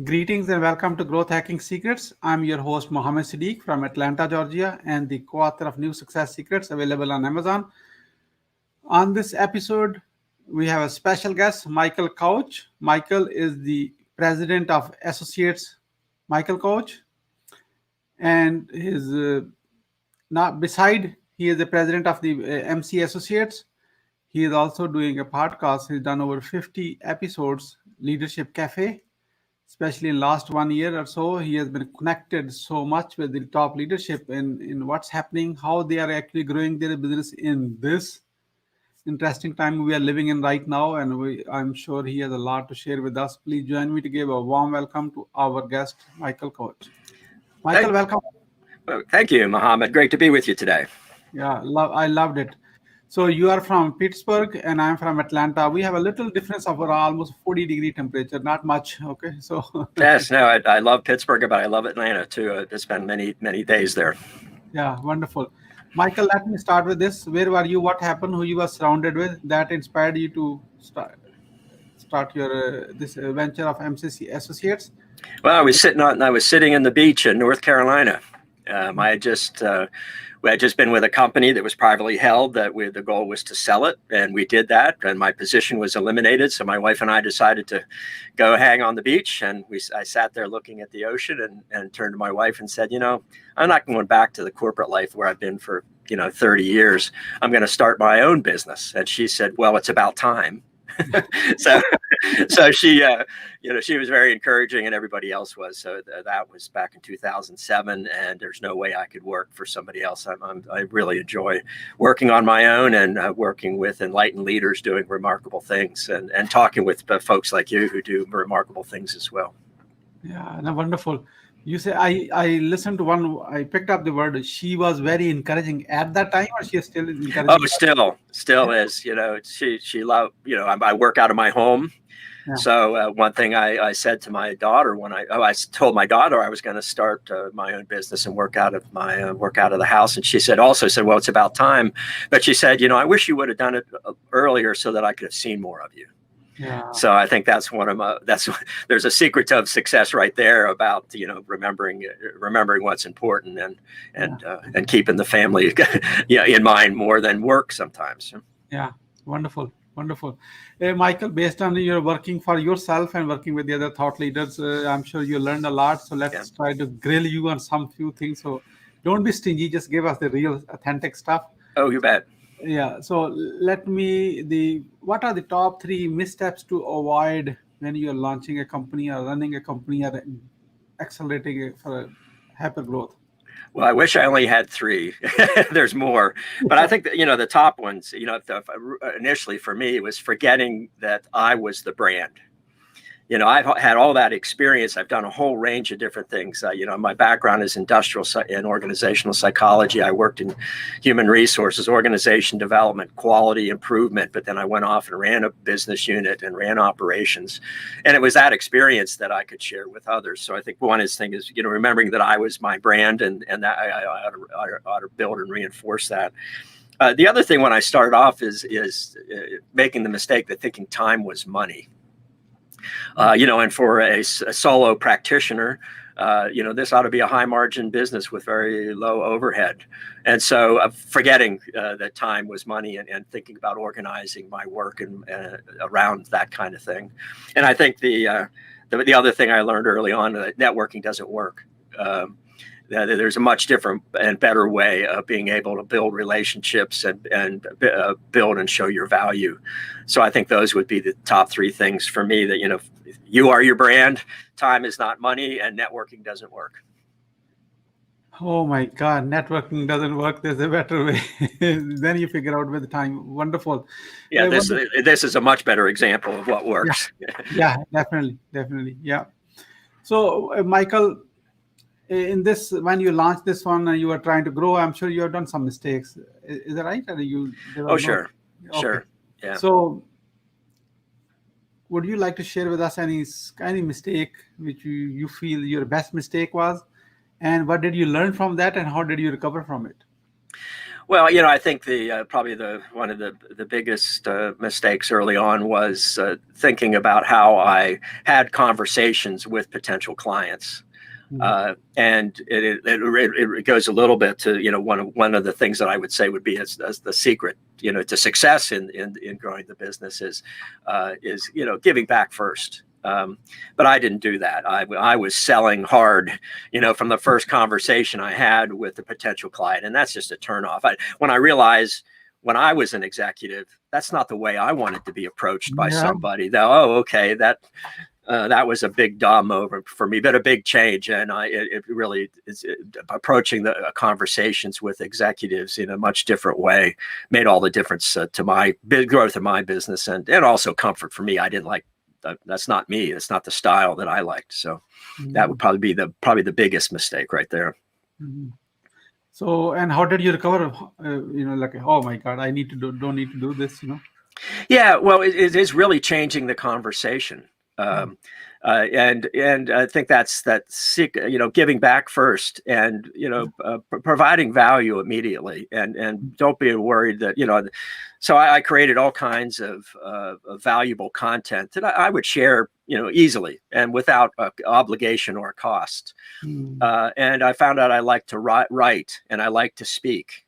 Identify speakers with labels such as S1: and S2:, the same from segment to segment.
S1: Greetings and welcome to Growth Hacking Secrets. I'm your host Mohammed Siddique from Atlanta, Georgia, and the co-author of New Success Secrets available on Amazon. On this episode, we have a special guest, Michael Couch. Michael is the president of Associates, Michael Couch, and his not beside he is the president of the MC Associates. He is also doing a podcast. He's done over 50 episodes, Leadership Cafe. Especially in last 1 year or so, he has been connected so much with the top leadership in what's happening, how they are actually growing their business in this interesting time we are living in right now. And I'm sure he has a lot to share with us. Please join me to give a warm welcome to our guest, Michael Couch. Michael, welcome.
S2: Thank you, Mohammed. Great to be with you today.
S1: Yeah, I loved it. So you are from Pittsburgh and I'm from Atlanta. We have a little difference of almost 40-degree temperature, not much. Okay, so
S2: yes, no, I love Pittsburgh, but I love Atlanta too. I spent many days there.
S1: Yeah, wonderful. Michael, let me start with this. Where were you? What happened? Who you were surrounded with that inspired you to start your this venture of MCC Associates?
S2: Well, I was sitting in the beach in North Carolina. We had just been with a company that was privately held. The goal was to sell it, and we did that. And my position was eliminated, so my wife and I decided to go hang on the beach. And I sat there looking at the ocean, and turned to my wife and said, I'm not going back to the corporate life where I've been for 30 years. I'm going to start my own business. And she said, well, it's about time. so she was very encouraging, and everybody else was. So that was back in 2007, and there's no way I could work for somebody else. I really enjoy working on my own and working with enlightened leaders doing remarkable things, and talking with folks like you who do remarkable things as well.
S1: Yeah, no, wonderful. You say I listened to one. I picked up the word. She was very encouraging at that time, or she is still encouraging?
S2: Oh, still is. She loved. I work out of my home. Yeah. So one thing I said to my daughter I told my daughter I was going to start my own business and work out of the house, and she said, well, it's about time. But she said, I wish you would have done it earlier so that I could have seen more of you. Yeah. So I think that's there's a secret of success right there about remembering what's important and keeping the family in mind more than work sometimes.
S1: Yeah, wonderful. Michael, based on your working for yourself and working with the other thought leaders, I'm sure you learned a lot. So let's try to grill you on some few things. So don't be stingy. Just give us the real authentic stuff.
S2: Oh, you bet.
S1: Yeah. So what are the top 3 missteps to avoid when you're launching a company or running a company or accelerating it for hyper growth?
S2: Well, I wish I only had 3. There's more, but I think that, the top ones, initially for me, it was forgetting that I was the brand. I've had all that experience. I've done a whole range of different things. My background is industrial and organizational psychology. I worked in human resources, organization development, quality improvement, but then I went off and ran a business unit and ran operations. And it was that experience that I could share with others. So I think one thing is, remembering that I was my brand, and that I ought to build and reinforce that. The other thing when I started off is making the mistake that thinking time was money. And for a solo practitioner, this ought to be a high margin business with very low overhead. And so forgetting that time was money and thinking about organizing my work and around that kind of thing. And I think the other thing I learned early on, that networking doesn't work. There's a much different and better way of being able to build relationships and build and show your value. So I think those would be the top 3 things for me, that, you are your brand, time is not money, and networking doesn't work.
S1: Oh my God, networking doesn't work. There's a better way. Then you figure out with the time. Wonderful.
S2: Yeah, this is a much better example of what works.
S1: Yeah, definitely. Yeah. So Michael, in this, when you launched this one and you were trying to grow, I'm sure you have done some mistakes. Is that right?
S2: Sure. Okay. Sure. Yeah.
S1: So would you like to share with us any mistake which you feel your best mistake was, and what did you learn from that, and how did you recover from it?
S2: Well, I think probably one of the biggest mistakes early on was thinking about how I had conversations with potential clients. And it goes a little bit to one of the things that I would say would be as the secret to success in growing the business is giving back first. But I didn't do that. I was selling hard, from the first conversation I had with the potential client, and that's just a turnoff. When I realized when I was an executive, that's not the way I wanted to be approached by somebody. Okay, that was a big duh moment for me, but a big change. And it really is approaching the conversations with executives in a much different way made all the difference to my growth of my business and also comfort for me. I didn't like. That's not me. That's not the style that I liked. So that would probably be the biggest mistake right there.
S1: So, and how did you recover? Like, oh my God, I don't need to do this.
S2: Yeah, well, it is really changing the conversation. And I think that's giving back first and providing value immediately and don't be worried that so I created all kinds of valuable content that I would share easily and without obligation or cost. And I found out I like to write and I like to speak,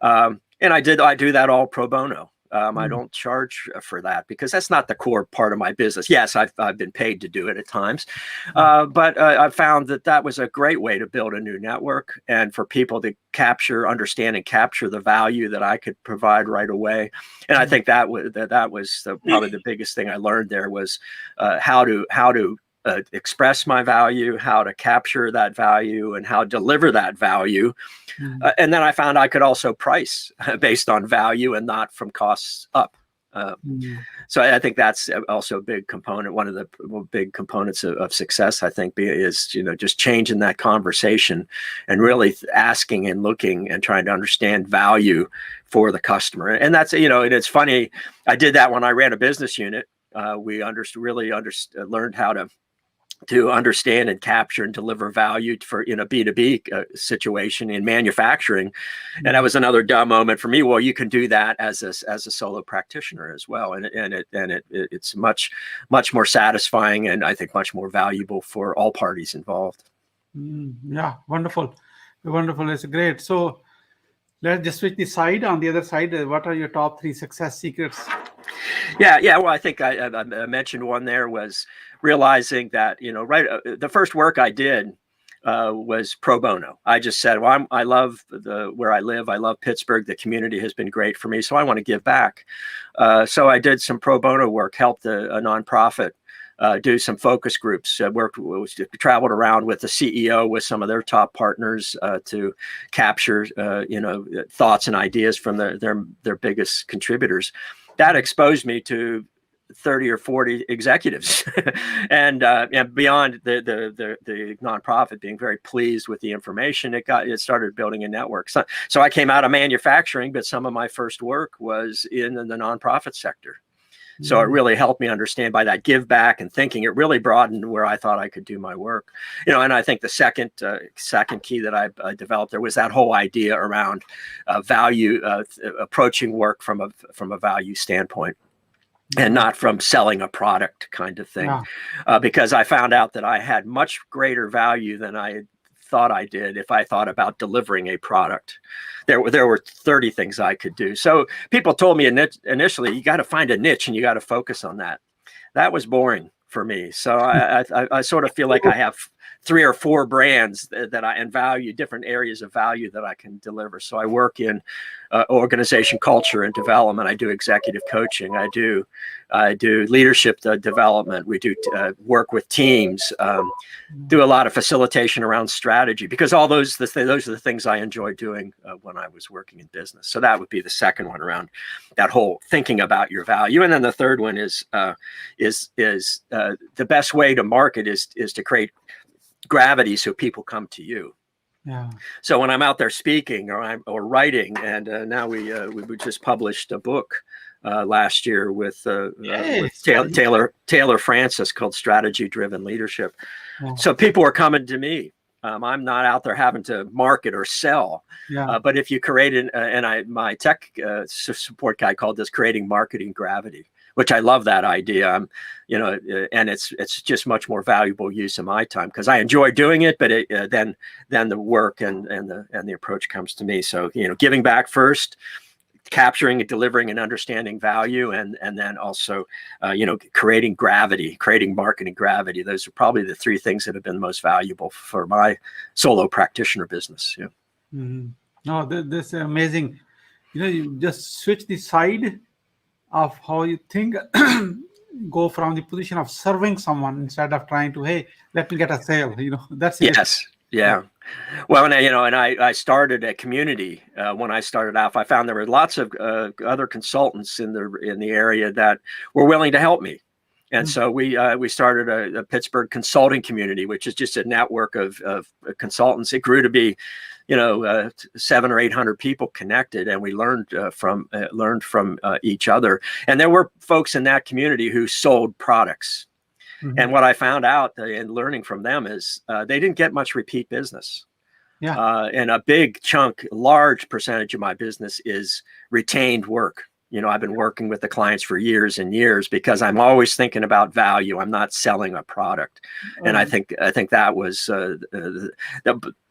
S2: and I do that all pro bono. I don't charge for that because that's not the core part of my business. Yes, I've been paid to do it at times, but I found that was a great way to build a new network and for people to understand and capture the value that I could provide right away. And I think that was probably the biggest thing I learned there was how to express my value, how to capture that value, and how to deliver that value. And then I found I could also price based on value and not from costs up. So I think that's also a big component. One of the big components of success, I think, is just changing that conversation and really asking and looking and trying to understand value for the customer. And that's and it's funny. I did that when I ran a business unit. We learned how to understand and capture and deliver value for in a B2B situation in manufacturing. And that was another dumb moment for me. Well, you can do that as a solo practitioner as well. And it's much more satisfying and I think much more valuable for all parties involved.
S1: Yeah, wonderful. Wonderful. It's great. So let's just switch the side. On the other side, what are your top 3 success secrets?
S2: Yeah. Well, I think I mentioned one there was realizing that, the first work I did was pro bono. I just said, well, I love where I live. I love Pittsburgh. The community has been great for me. So I want to give back. So I did some pro bono work, helped a nonprofit do some focus groups, traveled around with the CEO, with some of their top partners to capture, thoughts and ideas from their biggest contributors. That exposed me to 30 or 40 executives and beyond the nonprofit being very pleased with the information, it started building a network. So I came out of manufacturing, but some of my first work was in the nonprofit sector. So it really helped me understand by that give back and thinking, it really broadened where I thought I could do my work. And I think the second key that I developed there was that whole idea around value, approaching work from a value standpoint. And not from selling a product kind of thing, because I found out that I had much greater value than I thought I did if I thought about delivering a product. There were 30 things I could do. So people told me initially, you got to find a niche and you got to focus on that. That was boring for me. So I sort of feel like I have 3 or 4 brands that I value, different areas of value that I can deliver. So I work in organization culture and development. I do executive coaching. I do leadership development. We do work with teams. Do a lot of facilitation around strategy because all those are the things I enjoy doing when I was working in business. So that would be the second one around that whole thinking about your value. And then the third one is the best way to market is to create gravity so people come to you.
S1: Yeah.
S2: So when I'm out there speaking or writing, and now we just published a book last year with Taylor Francis called Strategy Driven Leadership. Yeah. So people are coming to me I'm not out there having to market or sell.
S1: Yeah.
S2: But if you create my tech support guy called this creating marketing gravity, which I love that idea. And it's just much more valuable use of my time because I enjoy doing it. But then the work and the approach comes to me. So giving back first, capturing and delivering and understanding value, and then also creating gravity, creating marketing gravity. Those are probably the three things that have been most valuable for my solo practitioner business. Yeah.
S1: Mm-hmm. No, this is amazing. You just switch the side of how you think, go from the position of serving someone instead of trying to, hey, let me get a sale. That's it.
S2: Yes. Yeah. Well, and I started a community when I started off. I found there were lots of other consultants in the area that were willing to help me. And so we started a Pittsburgh consulting community, which is just a network of consultants. It grew to be, 700 or 800 people connected, and we learned from each other. And there were folks in that community who sold products. Mm-hmm. And what I found out in learning from them is they didn't get much repeat business.
S1: Yeah.
S2: And a large percentage of my business is retained work. I've been working with the clients for years and years because I'm always thinking about value. I'm not selling a product. And I think that was the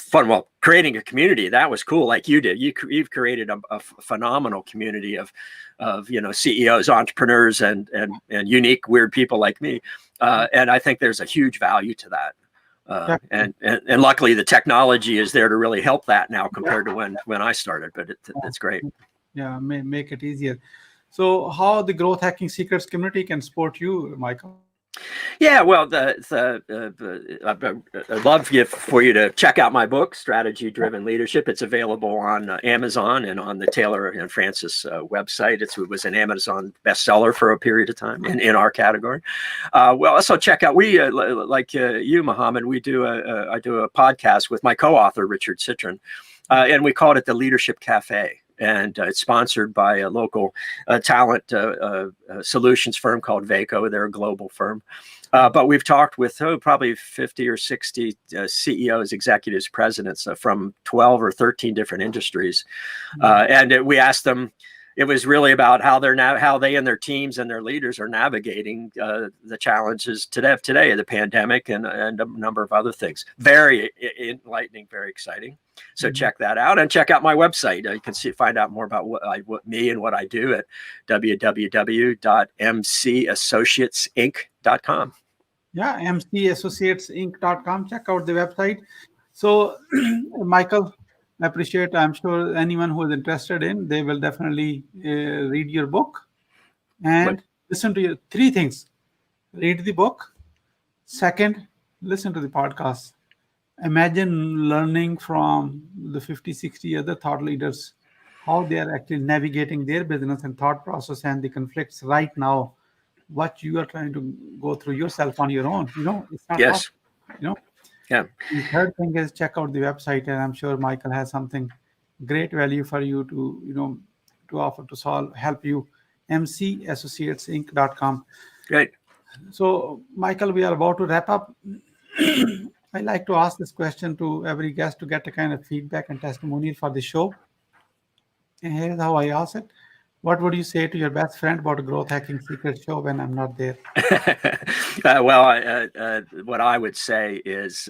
S2: fun. Well, creating a community, that was cool. Like you did, you've created a phenomenal community of CEOs, entrepreneurs, and unique, weird people like me. And I think there's a huge value to that. And luckily the technology is there to really help that now compared to when I started, but it's great.
S1: Yeah, make it easier. So how the Growth Hacking Secrets community can support you, Michael?
S2: Yeah, well, I'd love for you to check out my book, Strategy Driven Leadership. It's available on Amazon and on the Taylor and Francis website. It was an Amazon bestseller for a period of time in our category. Well, also check out, we like you, Mohammed, I do a podcast with my co-author, Richard Citron, and we called it the Leadership Cafe. And it's sponsored by a local talent solutions firm called Vaco. They're a global firm. But we've talked with probably 50 or 60 CEOs, executives, presidents from 12 or 13 different industries. And we asked them, it was really about how they and their teams and their leaders are navigating the challenges today, the pandemic and a number of other things. Very enlightening, very exciting. So check that out, and check out my website. You can find out more about what me and what I do at www.mcassociatesinc.com.
S1: Yeah, mcassociatesinc.com. Check out the website. So, Michael, I appreciate. I'm sure anyone who is interested they will definitely read your book and listen to your three things. Read the book. Second, listen to the podcast. Imagine learning from the 50, 60 other thought leaders, how they are actually navigating their business and thought process and the conflicts right now, what you are trying to go through yourself on your own. It's not possible,
S2: Yeah.
S1: The third thing is check out the website, and I'm sure Michael has something great value for you to offer to help you. mcassociatesinc.com.
S2: Great.
S1: So, Michael, we are about to wrap up. I like to ask this question to every guest to get a kind of feedback and testimonial for the show. And here's how I ask it. What would you say to your best friend about a Growth Hacking Secret show when I'm not there?
S2: What I would say is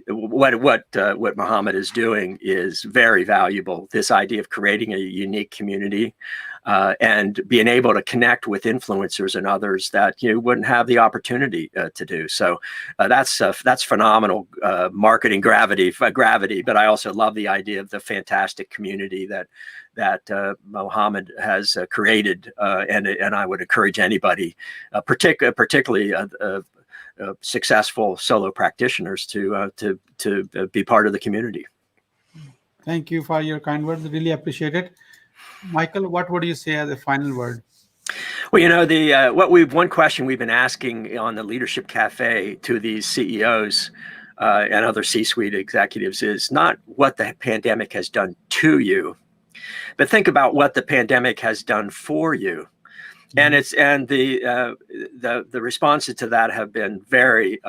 S2: what Mohammed is doing is very valuable. This idea of creating a unique community and being able to connect with influencers and others that you wouldn't have the opportunity to do. So that's phenomenal marketing gravity. But I also love the idea of the fantastic community that Mohammed has created, and I would encourage anybody, particularly successful solo practitioners, to be part of the community.
S1: Thank you for your kind words. Really appreciate it. Michael, what would you say as a final word?
S2: Well, one question we've been asking on the Leadership Cafe to these CEOs and other C-suite executives is not what the pandemic has done to you, but think about what the pandemic has done for you. And the responses to that have been very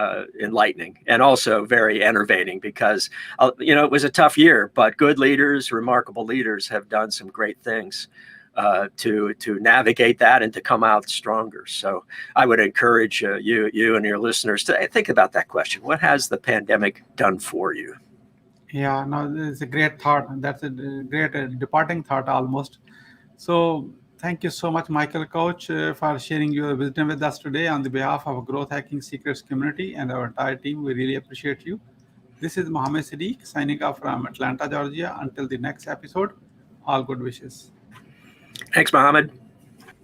S2: enlightening and also very enervating, because it was a tough year, but good leaders, remarkable leaders, have done some great things to navigate that and to come out stronger. So I would encourage you and your listeners to think about that question: what has the pandemic done for you?
S1: Yeah, no, it's a great thought. That's a great departing thought almost. So thank you so much, Michael Coach, for sharing your wisdom with us today on the behalf of Growth Hacking Secrets community and our entire team. We really appreciate you. This is Mohammed Siddique signing off from Atlanta, Georgia. Until the next episode, all good wishes.
S2: Thanks, Mohammed.